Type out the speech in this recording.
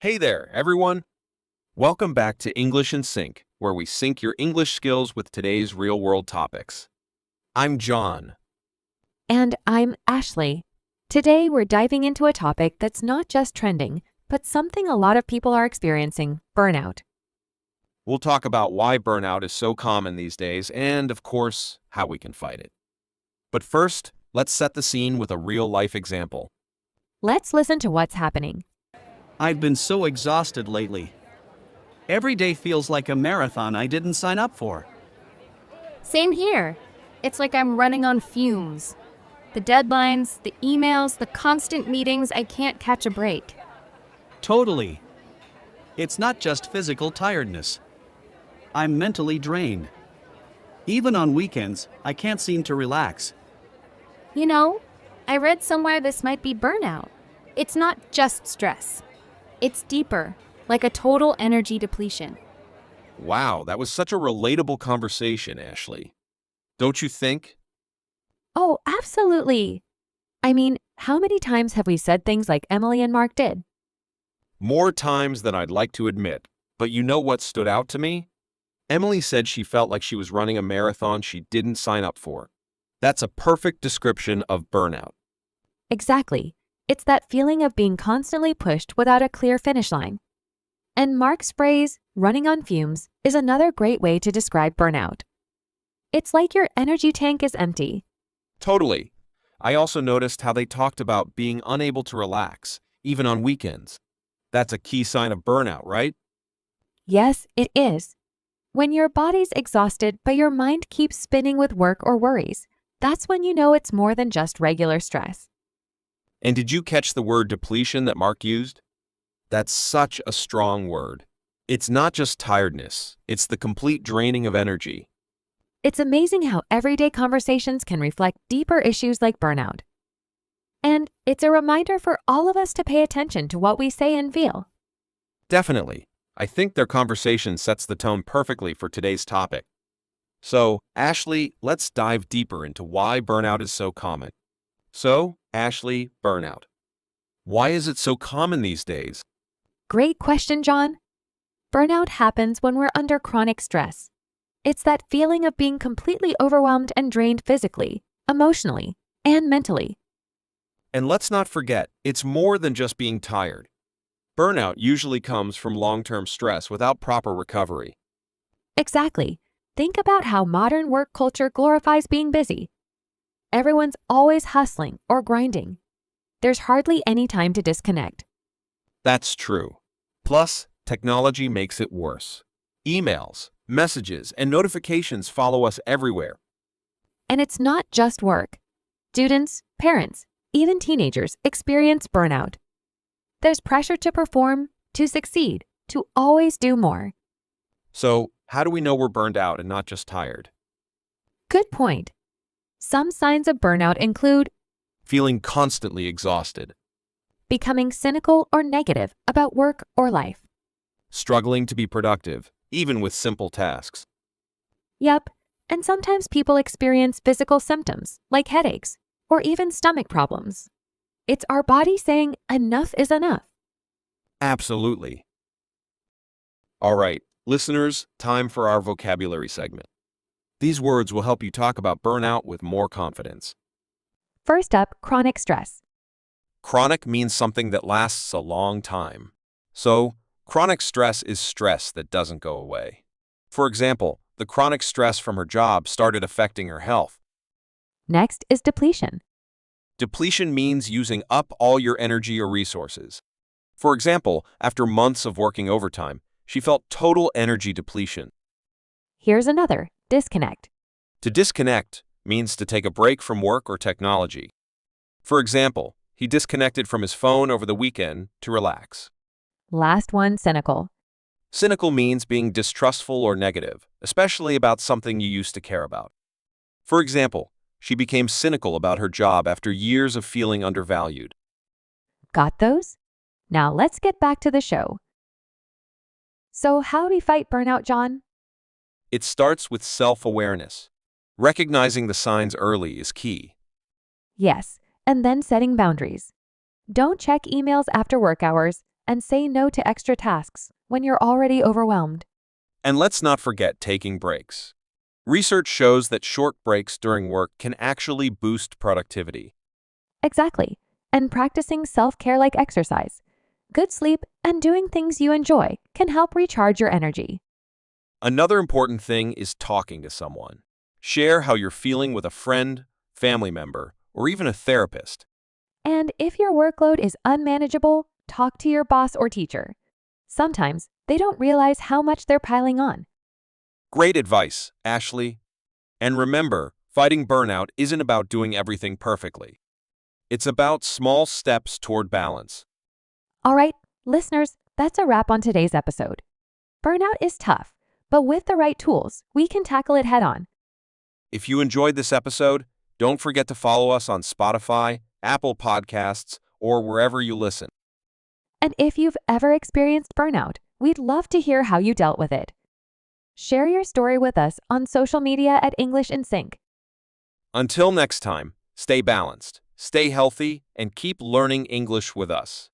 Hey there, everyone! Welcome back to English in Sync, where we sync your English skills with today's real-world topics. I'm John. And I'm Ashley. Today we're diving into a topic that's not just trending, but something a lot of people are experiencing: burnout. We'll talk about why burnout is so common these days and, of course, how we can fight it. But first, let's set the scene with a real-life example. Let's listen to what's happening. I've been so exhausted lately. Every day feels like a marathon I didn't sign up for. Same here. It's like I'm running on fumes. The deadlines, the emails, the constant meetings, I can't catch a break. Totally. It's not just physical tiredness. I'm mentally drained. Even on weekends, I can't seem to relax. You know, I read somewhere this might be burnout. It's not just stress. It's deeper, like a total energy depletion. Wow, that was such a relatable conversation, Ashley. Don't you think? Oh, absolutely. I mean, how many times have we said things like Emily and Mark did? More times than I'd like to admit, but you know what stood out to me? Emily said she felt like she was running a marathon she didn't sign up for. That's a perfect description of burnout. Exactly. It's that feeling of being constantly pushed without a clear finish line. And Mark's phrase, running on fumes, is another great way to describe burnout. It's like your energy tank is empty. Totally. I also noticed how they talked about being unable to relax, even on weekends. That's a key sign of burnout, right? Yes, it is. When your body's exhausted but your mind keeps spinning with work or worries, that's when you know it's more than just regular stress. And did you catch the word depletion that Mark used? That's such a strong word. It's not just tiredness, it's the complete draining of energy. It's amazing how everyday conversations can reflect deeper issues like burnout. And it's a reminder for all of us to pay attention to what we say and feel. Definitely. I think their conversation sets the tone perfectly for today's topic. So, Ashley, let's dive deeper into why burnout is so common. So, Ashley, burnout. Why is it so common these days? Great question, John. Burnout happens when we're under chronic stress. It's that feeling of being completely overwhelmed and drained physically, emotionally, and mentally. And let's not forget, it's more than just being tired. Burnout usually comes from long-term stress without proper recovery. Exactly. Think about how modern work culture glorifies being busy. Everyone's always hustling or grinding. There's hardly any time to disconnect. That's true. Plus, technology makes it worse. Emails, messages, and notifications follow us everywhere. And it's not just work. Students, parents, even teenagers experience burnout. There's pressure to perform, to succeed, to always do more. So, how do we know we're burned out and not just tired? Good point. Some signs of burnout include Feeling constantly exhausted, becoming cynical or negative about work or life. struggling to be productive, even with simple tasks. Yep, and sometimes people experience physical symptoms like headaches or even stomach problems. It's our body saying enough is enough. Absolutely. All right, listeners, time for our vocabulary segment. These words will help you talk about burnout with more confidence. First up, chronic stress. Chronic means something that lasts a long time. So, chronic stress is stress that doesn't go away. For example, the chronic stress from her job started affecting her health. Next is depletion. Depletion means using up all your energy or resources. For example, after months of working overtime, she felt total energy depletion. Here's another, disconnect. To disconnect means to take a break from work or technology. For example, he disconnected from his phone over the weekend to relax. Last one, cynical. Cynical means being distrustful or negative, especially about something you used to care about. For example, she became cynical about her job after years of feeling undervalued. Got those? Now let's get back to the show. So how do we fight burnout, John? It starts with self-awareness. Recognizing the signs early is key. Yes, and then setting boundaries. Don't check emails after work hours, and say no to extra tasks when you're already overwhelmed. And let's not forget taking breaks. Research shows that short breaks during work can actually boost productivity. Exactly. And practicing self-care like exercise, good sleep, and doing things you enjoy can help recharge your energy. Another important thing is talking to someone. Share how you're feeling with a friend, family member, or even a therapist. And if your workload is unmanageable, talk to your boss or teacher. Sometimes they don't realize how much they're piling on. Great advice, Ashley. And remember, fighting burnout isn't about doing everything perfectly. It's about small steps toward balance. All right, listeners, that's a wrap on today's episode. Burnout is tough, but with the right tools, we can tackle it head on. If you enjoyed this episode, don't forget to follow us on Spotify, Apple Podcasts, or wherever you listen. And if you've ever experienced burnout, we'd love to hear how you dealt with it. Share your story with us on social media at English in Sync. Until next time, stay balanced, stay healthy, and keep learning English with us.